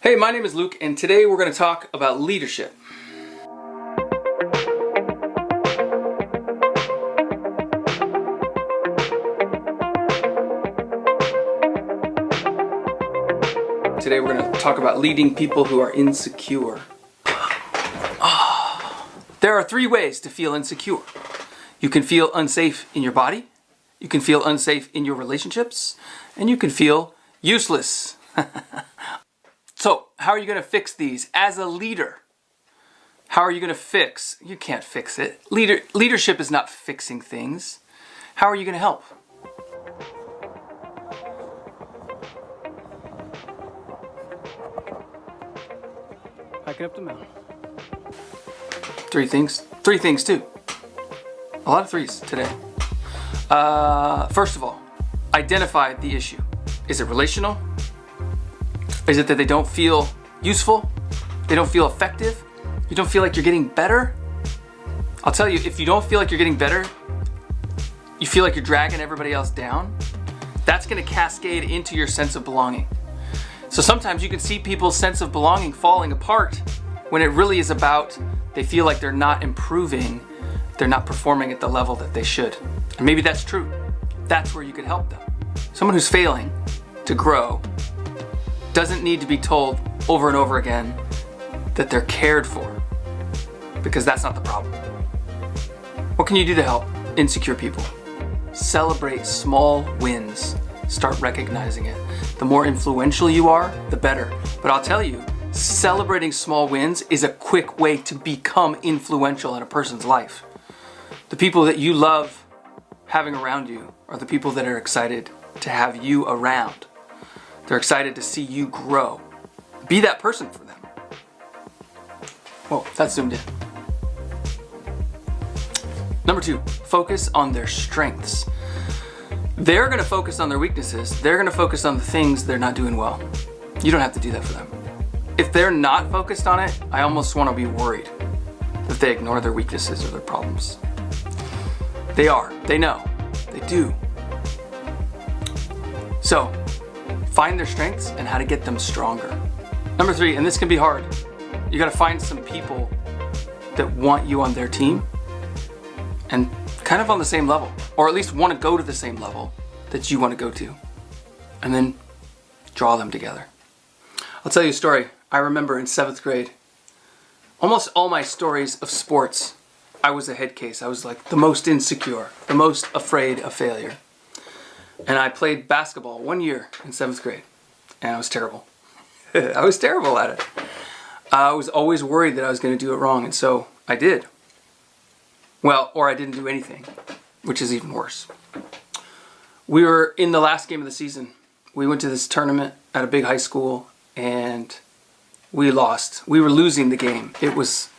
Hey, my name is Luke, and today we're going to talk about leadership. Today we're going to talk about leading people who are insecure. There are three ways to feel insecure. You can feel unsafe in your body, you can feel unsafe in your relationships, and you can feel useless. So, how are you going to fix these as a leader? How are you going to fix? You can't fix it. Leadership is not fixing things. How are you going to help? Packing up the mountain. Three things too. A lot of threes today. First of all, identify the issue. Is it relational? Is it that they don't feel useful? They don't feel effective? You don't feel like you're getting better? I'll tell you, if you don't feel like you're getting better, you feel like you're dragging everybody else down, that's going to cascade into your sense of belonging. So sometimes you can see people's sense of belonging falling apart when it really is about they feel like they're not improving, they're not performing at the level that they should. And maybe that's true. That's where you could help them. Someone who's failing to grow doesn't need to be told over and over again that they're cared for, because that's not the problem. What can you do to help insecure people? Celebrate small wins. Start recognizing it. The more influential you are, the better. But I'll tell you, celebrating small wins is a quick way to become influential in a person's life. The people that you love having around you are the people that are excited to have you around. They're excited to see you grow. Be that person for them. Whoa, that's zoomed in. Number 2, focus on their strengths. They're going to focus on their weaknesses. They're going to focus on the things they're not doing well. You don't have to do that for them. If they're not focused on it, I almost want to be worried that they ignore their weaknesses or their problems. They are. They know. They do. So, find their strengths and how to get them stronger. Number 3, and this can be hard, you got to find some people that want you on their team and kind of on the same level, or at least want to go to the same level that you want to go to, and then draw them together. I'll tell you a story. I remember in 7th grade, almost all my stories of sports, I was a head case. I was like the most insecure, the most afraid of failure. And I played basketball 1 year in 7th grade, and I was terrible. I was terrible at it. I was always worried that I was going to do it wrong, and so I did. Well, or I didn't do anything, which is even worse. We were in the last game of the season. We went to this tournament at a big high school, and we lost. We were losing the game. It was,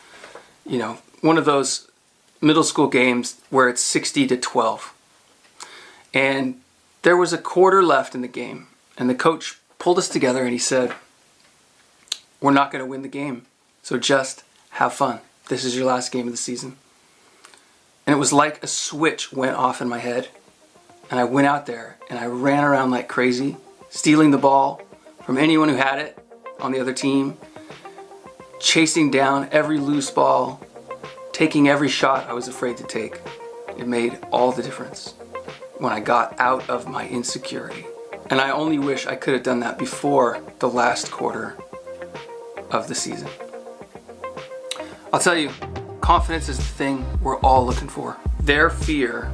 one of those middle school games where it's 60-12. And there was a quarter left in the game, and the coach pulled us together and he said, "We're not going to win the game, so just have fun. This is your last game of the season." And it was like a switch went off in my head, and I went out there and I ran around like crazy, stealing the ball from anyone who had it on the other team, chasing down every loose ball, taking every shot I was afraid to take. It made all the difference when I got out of my insecurity. And I only wish I could have done that before the last quarter of the season. I'll tell you, confidence is the thing we're all looking for. Their fear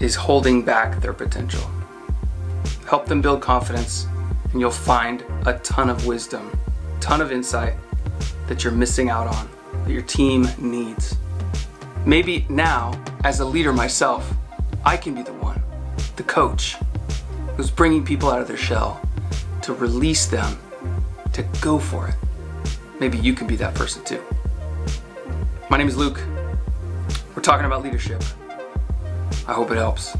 is holding back their potential. Help them build confidence, and you'll find a ton of wisdom, a ton of insight that you're missing out on, that your team needs. Maybe now, as a leader myself, I can be the one, the coach, who's bringing people out of their shell to release them, to go for it. Maybe you can be that person too. My name is Luke. We're talking about leadership. I hope it helps.